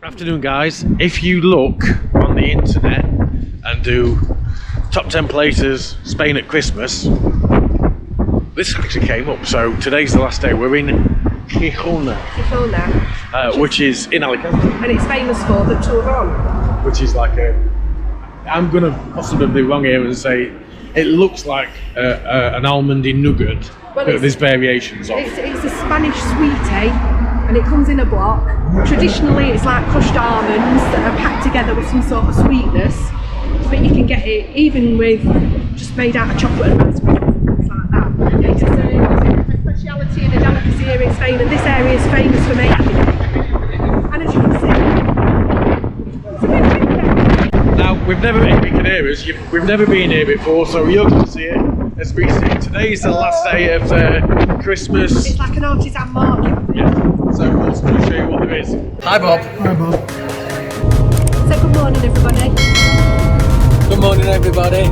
Afternoon, guys. If you look on the internet and do top 10 places Spain at Christmas, this actually came up. So today's the last day. We're in Jijona, which is in Alicante, and it's famous for the Turron, which is like a. I'm gonna possibly be wrong here and say it looks like an almondy nougat, but there's variations of. It's a Spanish sweetie, and it comes in a block. Traditionally, it's like crushed almonds that are packed together with some sort of sweetness, but you can get it even with just made out of chocolate and ice cream, things like that. It's a speciality in a delicacy here in Spain, and this area is famous for making it. And as you can see, it's a bit different. Now, we've never we've never been here before, so you're going to see it as we see it. Today's the last day of Christmas. It's like an artisan market. Yeah. So we'll show you what there is. Hi, Bob. Hi, Bob. So good morning, everybody. Good morning, everybody.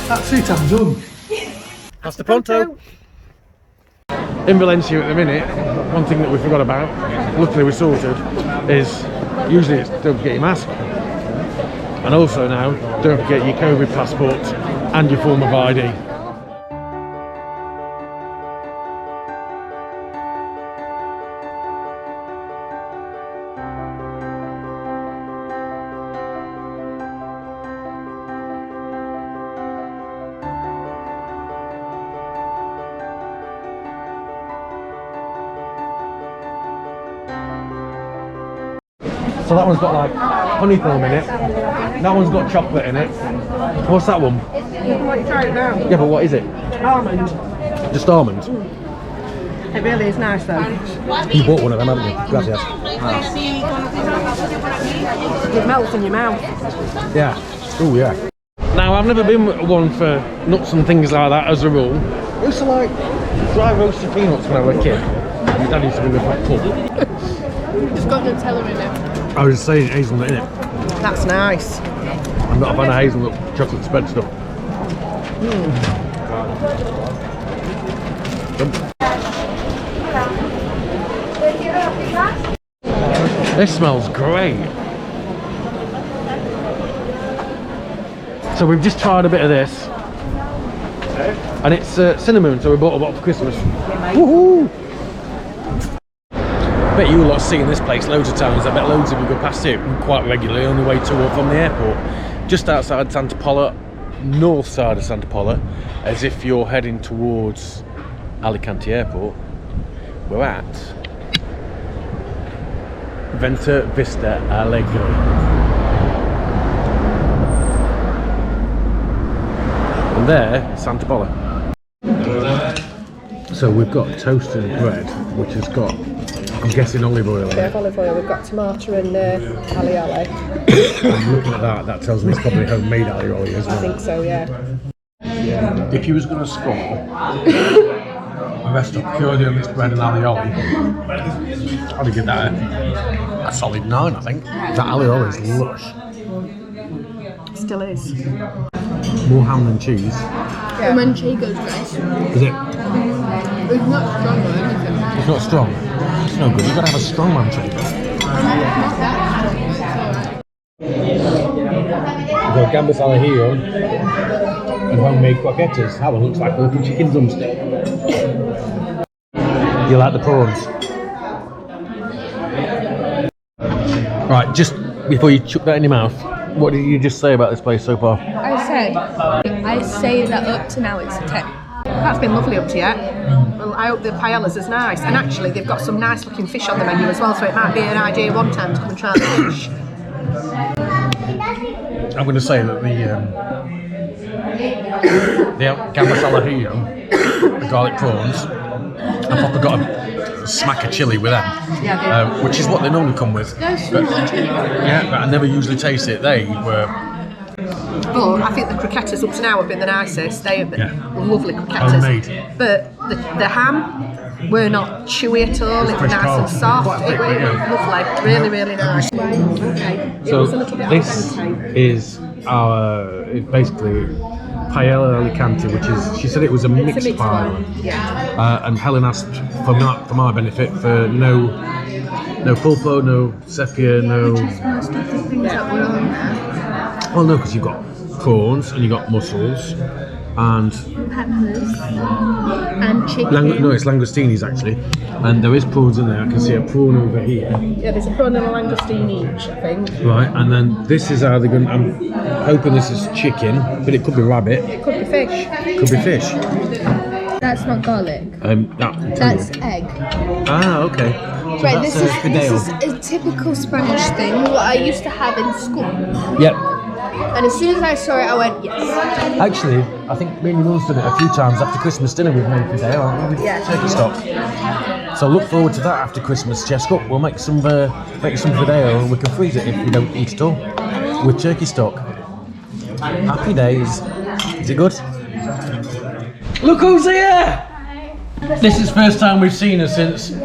That's it, I'm done. Hasta pronto. In Valencia at the minute, one thing that we forgot about, luckily we sorted, is usually it's don't forget your mask. And also now, don't forget your COVID passport and your form of ID. So that one's got like honeycomb in it. That one's got chocolate in it. What's that one? Try it now. Yeah, but what is it? Almond. Just almond. It really is nice though. You bought one of them, haven't you? Gracias. It melts in your mouth. Yeah. Oh yeah. Now I've never been one for nuts and things like that as a rule. I used to like dry roasted peanuts when I was a kid. My dad used to bring me back pub. It's got Nutella in it. I was saying hazelnut in it. That's nice. I'm not a fan of hazelnut chocolate spread stuff. This smells great. So we've just tried a bit of this, and it's cinnamon. So we bought a bottle for Christmas. Woohoo! I bet you lot have seen this place loads of times. I bet loads of you go past it quite regularly on the way to or from the airport. Just outside Santa Pola, north side of Santa Pola, as if you're heading towards Alicante airport. We're at Venta, Vista, Alegre. And there, Santa Pola. So we've got toasted bread, which has got, I'm guessing, olive oil in We it. have olive oil, we've got tomato and alioli. I'm looking at that tells me it's probably homemade alioli as well. I think so, yeah. If you was going to score a restaurant purely on this bread and alioli, I'd give that a solid 9, I think. That alioli is lush. Still is. More ham than cheese. The manchego's nice. Is it? It's not strong or anything. It's not strong. It's no good. You've got to have a strong manchego. We've got gambas al ajillo and homemade croquettes. That one looks like a little chicken drumstick. You like the prawns? Right, just before you chuck that in your mouth, what did you just say about this place so far? I say that up to now it's a 10. That's been lovely up to yet. Well, I hope the paella's is nice. And actually, they've got some nice looking fish on the menu as well, so it might be an idea one time to come and try the fish. I'm going to say that the gambas al ajillo, the garlic prawns, I've probably got a smack of chilli with them, which is what they normally come with. But I never usually taste it. They were. But I think the croquettes up to now have been the nicest. They have been lovely croquettes. Homemade. But the ham were not chewy at all. It was fresh nice carb. and soft. Quite It thick, was yeah. lovely, really, really nice. Okay, it So was a little bit this al dente. is our basically paella Alicante, which is, she said it was a It's a mixed mixed paella. one, yeah. And Helen asked for my benefit for no pulpo, no sepia, no. Which is most of the things that were on there. Well, no, because you've got prawns and you've got mussels and Peppers and chicken. no, it's langostinis actually, and there is prawns in there. I can see a prawn over here. Yeah, there's a prawn and a langoustine each, I think. Right, and then this is how they're going. I'm hoping this is chicken, but it could be rabbit, It could be fish. could be fish. That's not garlic. That's egg. Ah, okay. So Right, that's this is fideo. a typical Spanish thing. What I used to have in school. Yep. And as soon as I saw it, I went, yes. Actually, I think me and your mum's done it a few times after Christmas dinner. We've made fideo, aren't we? With Yeah. turkey stock. So look forward to that after Christmas, Jessica. We'll make some fideo, and we can freeze it if we don't eat it all with turkey stock. Happy days. Is it good? Look who's here! This is the first time we've seen her since. I'm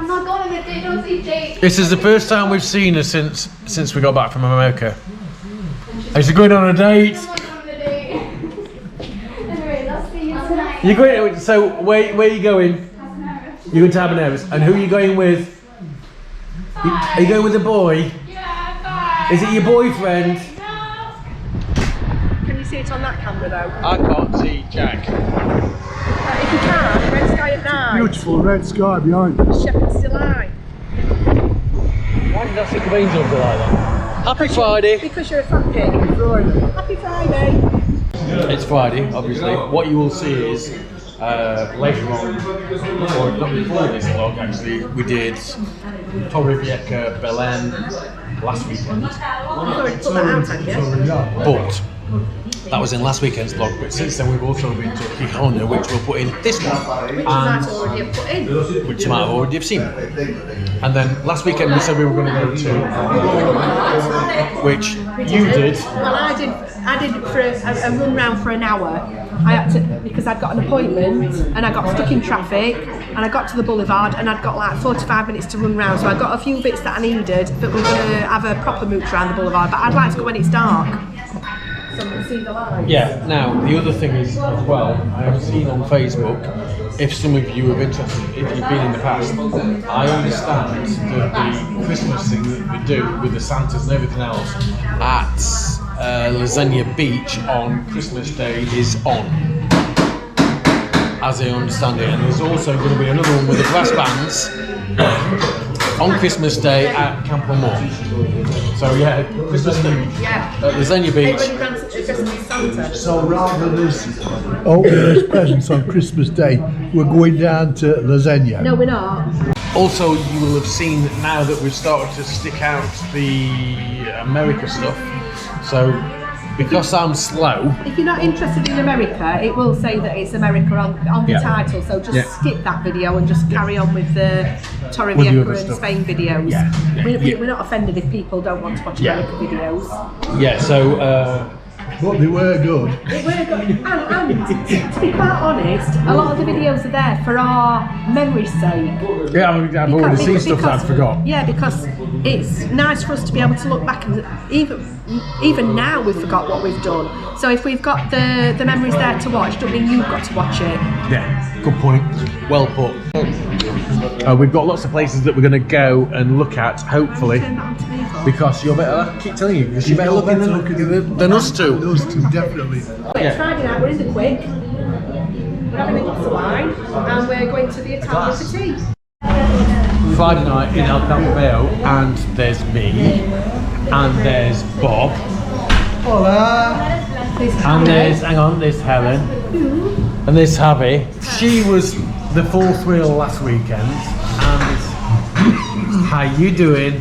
not going with it, don't see Jake. This is the first time we've seen her since we got back from America. Is she going on a date? Anyway, let's see you tonight. You're going. So where are you going? You're going to Habaneros. And who are you going with? Are you going with a boy? Yeah, Is it your boyfriend? Can you see it on that camera though? I can't see Jack. If you can, red sky at night. Beautiful red sky behind us. Shepherd's Delight. Why did I think of Angel like that? Happy Friday. Because you're a fappy. Friday. Happy Friday. It's Friday, obviously. What you will see is later on, or not before this vlog actually, we did Torrevieja, Belen last weekend. You've already put that out, haven't you? But that was in last weekend's vlog, but since then we've also been to Jijona, which we'll put in this one. Which you might already have put in. Which you might have already have seen. And then last weekend we said we were going to go to, which you did. Well, I did for a run round for an hour. I had to, because I'd got an appointment and I got stuck in traffic and I got to the boulevard and I'd got like 45 minutes to run round, so I got a few bits that I needed, but we're going to have a proper mooch around the boulevard, but I'd like to go when it's dark so we can see the lights. Yeah, now the other thing is as well, I have seen on Facebook, if some of you are interested, if you've been in the past, I understand that the Christmas thing that we do with the Santas and everything else at Zenia Beach on Christmas Day is on, as I understand it, and there's also going to be another one with the brass bands on Christmas Day at Campo Mort. So yeah, Christmas Day Yeah. at the Zenia Beach. Everybody dressed as Santa. So rather than opening those presents on Christmas Day, we're going down to Lasagna. No, we're not. Also, you will have seen now that we've started to stick out the America stuff. So, because I'm slow, If you're not interested in America, it will say that it's America on the Yeah. title, so just Yeah. skip that video and just carry on with the With the Torrevieja other and stuff. Spain videos. Yeah. We're not offended if people don't want to watch Yeah. America videos. yeah. So But they were good. And to be quite honest, a lot of the videos are there for our memory's sake. yeah, I've already seen stuff that I forgot. Yeah, because it's nice for us to be able to look back and even now we've forgot what we've done. So if we've got the memories there to watch, don't mean you've got to watch it. Yeah, good point. Well put. We've got lots of places that we're going to go and look at, hopefully, Turn that on to me, Paul. because you're better. I keep telling you, because you're better looking than us two. Those two, definitely. It's Friday night, we're in the Quick, we're having a glass of wine, and we're going to the Italian for tea. Friday night in Alicante, and there's me, and there's Bob, and there's, hang on, there's Helen, and there's Javi. She was the fourth wheel last weekend, and how you doing?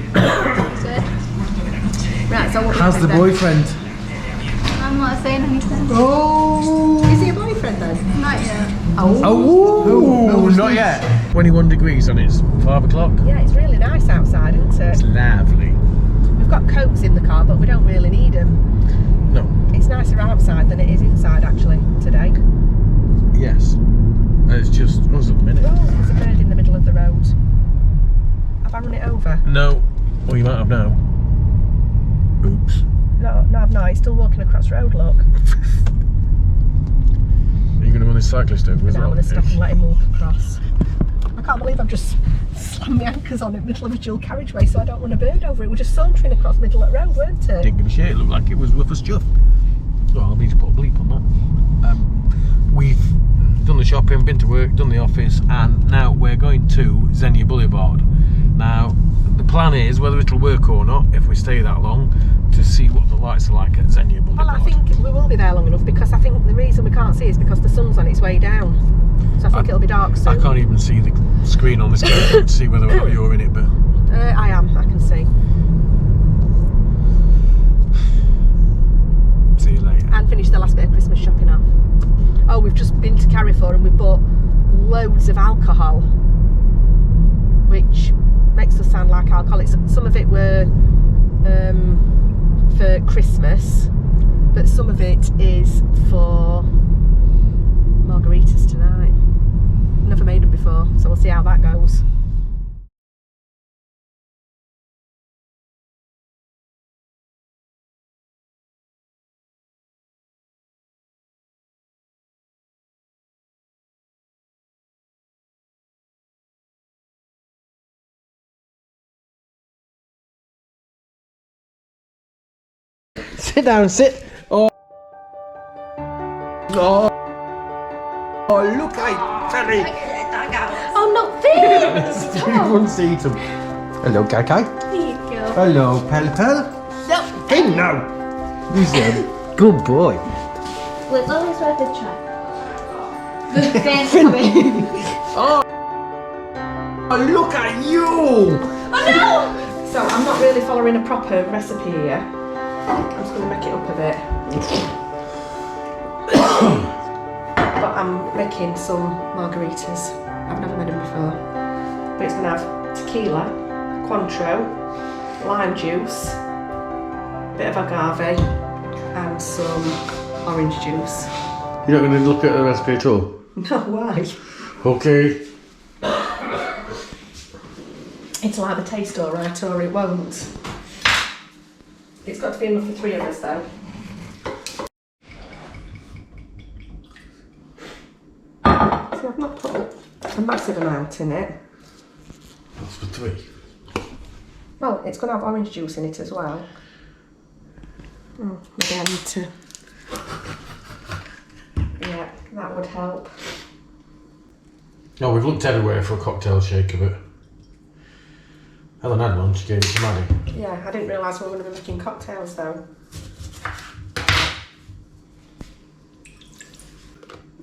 Right, so what How's the boyfriend? I'm not saying anything. Oh, is he a boyfriend then? Not yet. Oh, not yet. 21 degrees and it's 5 o'clock. Yeah, it's really nice outside, isn't It's it? lovely. We've got coats in the car, but we don't really need them. No. It's nicer outside than it is inside actually today. Yes. It's just us at the minute. Oh, there's a bird in the middle of the road. Have I run it over? No. Well, you might have now. Oops. No, I've not. He's still walking across the road, look. Are you going to run this cyclist over as No, well? I'm going to stop and let him walk across. I can't believe I've just slammed my anchors on in the middle of a dual carriageway so I don't run a bird over it. We're just sauntering across the middle of the road, weren't it? Didn't give a shit. It looked like it was worth a stuff. Well, I'll need to put a bleep on that. We've done the shopping, been to work, done the office, and now we're going to Zenia Boulevard. Now, the plan is, whether it'll work or not, if we stay that long, to see what the lights are like at Zenia Boulevard. Well, I think we will be there long enough because I think the reason we can't see is because the sun's on its way down. So I think it'll be dark soon. I can't even see the screen on this camera to see whether or not you're in it, but... I am, I can see. See you later. And finish the last bit of Christmas shopping off. Oh, we've just been to Carrefour and we bought loads of alcohol, which makes us sound like alcoholics. Some of it were for Christmas, but some of it is for margaritas tonight. Never made them before, so we'll see how that goes. Sit down, sit. Oh, look, Terry. Oh, not this! Everyone sees him. Hello, Kai. Hello, Pel. No. Hey, no. He's a good boy. Well, it's always worth a try. The fan's coming. Oh, look at you. Oh no! So I'm not really following a proper recipe here. I'm just going to make it up a bit. But I'm making some margaritas. I've never made them before. But it's going to have tequila, Cointreau, lime juice, a bit of agave, and some orange juice. You're not going to look at the recipe at all? No, why? Okay. It'll either taste alright or it won't. It's got to be enough for 3 of us though. So I've not put a massive amount in it. That's for 3. Well, it's going to have orange juice in it as well. Maybe I need to... Yeah, that would help. No, we've looked everywhere for a cocktail shaker, but Helen had one, she gave it to Maddie. Yeah, I didn't realise we were going to be making cocktails though.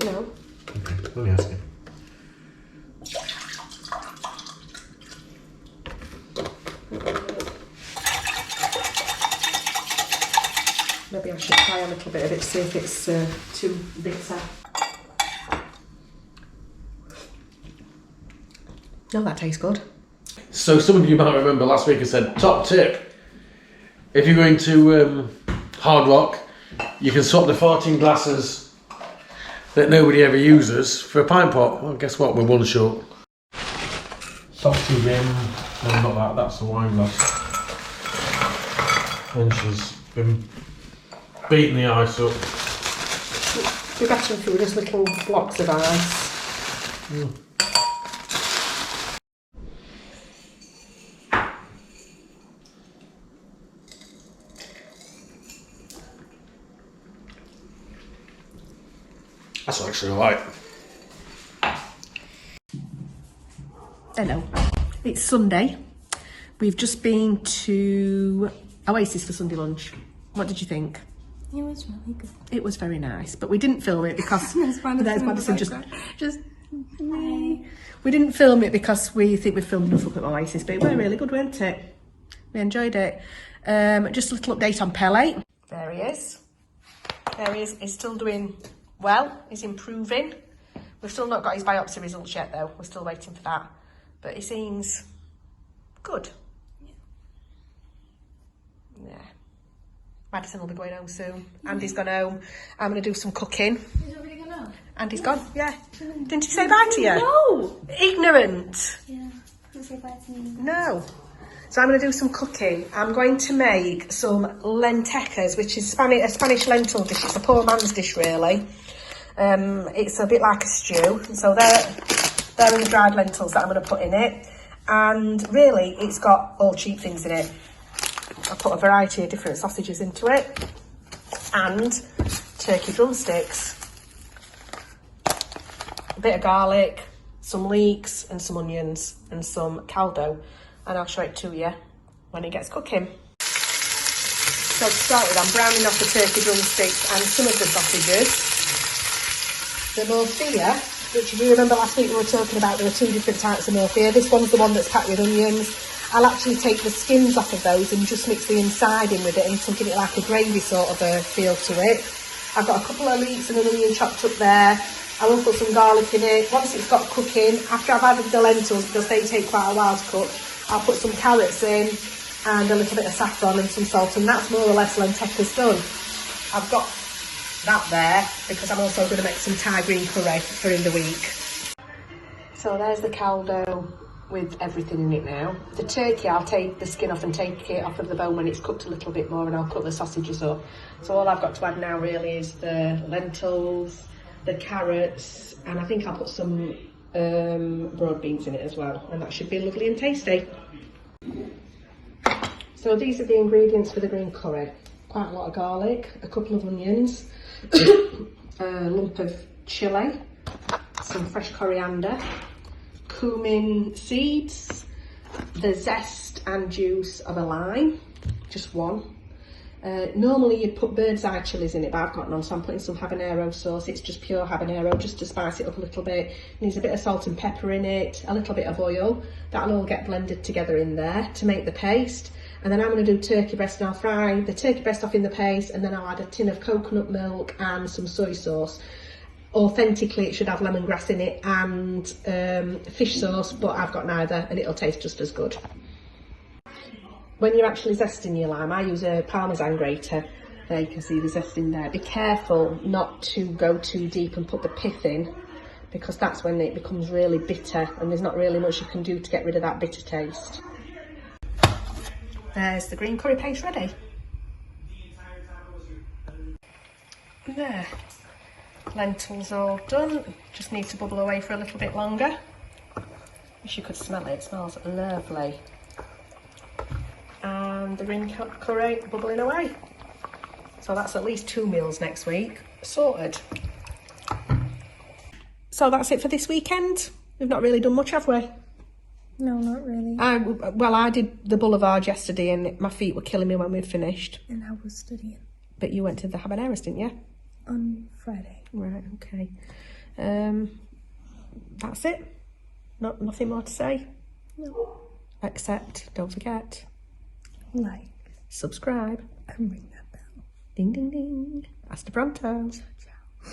No. Okay, let me ask you. Maybe I should try a little bit of it, see if it's too bitter. No, that tastes good. So some of you might remember last week I said, top tip, if you're going to Hard Rock, you can swap the 14 glasses that nobody ever uses for a pint pot. Well, guess what, we're one short. Soxy Rim, no, not that, that's the wine glass. And she's been beating the ice up. It'd be better if we were just little blocks of ice. That's actually alright. Hello. It's Sunday. We've just been to Oasis for Sunday lunch. What did you think? It was really good. It was very nice, but we didn't film it because there's Madison just we didn't film it because we think we've filmed enough up at Oasis, but it was really good, weren't it? We enjoyed it. Just a little update on Pele. There he is. There he is. He's still doing well. He's improving. We've still not got his biopsy results yet, though. We're still waiting for that. But he seems good. Yeah. Madison will be going home soon. Andy's gone home. I'm going to do some cooking. Is everybody going home? And he's gone, yeah. Didn't he say bye to you? No. Ignorant. Yeah. Didn't say bye to me. No. So I'm going to do some cooking. I'm going to make some lentejas, which is a Spanish lentil dish. It's a poor man's dish, really. It's a bit like a stew. So they're the dried lentils that I'm going to put in it. And really, it's got all cheap things in it. I put a variety of different sausages into it. And turkey drumsticks. A bit of garlic, some leeks and some onions and some caldo. And I'll show it to you when it gets cooking. So to start with, I'm browning off the turkey drumsticks and some of the sausages. The morcilla, which if you remember last week we were talking about, there were two different types of morcilla. This one's the one that's packed with onions. I'll actually take the skins off of those and just mix the inside in with it and give it like a gravy sort of a feel to it. I've got a couple of leeks and an onion chopped up there. I will put some garlic in it. Once it's got cooking, after I've added the lentils, because they take quite a while to cook, I'll put some carrots in and a little bit of saffron and some salt, and that's more or less lentejas done. I've got that there because I'm also going to make some Thai green curry for in the week. So there's the caldo with everything in it now. The turkey, I'll take the skin off and take it off of the bone when it's cooked a little bit more, and I'll cut the sausages up. So all I've got to add now really is the lentils, the carrots, and I think I'll put some broad beans in it as well, and that should be lovely and tasty. So these are the ingredients for the green curry. Quite a lot of garlic, a couple of onions, a lump of chilli, some fresh coriander, cumin seeds, the zest and juice of a lime, just one. Normally you'd put bird's eye chilies in it, but I've got none, so I'm putting some habanero sauce. It's just pure habanero, just to spice it up a little bit. Needs a bit of salt and pepper in it, a little bit of oil. That'll all get blended together in there to make the paste. And then I'm going to do turkey breast, and I'll fry the turkey breast off in the paste, and then I'll add a tin of coconut milk and some soy sauce. Authentically, it should have lemongrass in it and fish sauce, but I've got neither, and it'll taste just as good. When you're actually zesting your lime, I use a parmesan grater. There you can see the zest in there. Be careful not to go too deep and put the pith in, because that's when it becomes really bitter, and there's not really much you can do to get rid of that bitter taste. There's the green curry paste ready. There. Lentils all done. Just need to bubble away for a little bit longer. Wish you could smell it. It smells lovely. And the green curry bubbling away. So that's at least 2 meals next week sorted. So that's it for this weekend. We've not really done much, have we? No, not really. I did the boulevard yesterday, and my feet were killing me when we finished. And I was studying. But you went to the habaneros, didn't you? On Friday. Right, okay. That's it. Nothing more to say. No. Except, don't forget, Like. subscribe. And ring that bell. Ding, ding, ding. Hasta pronto. Ciao.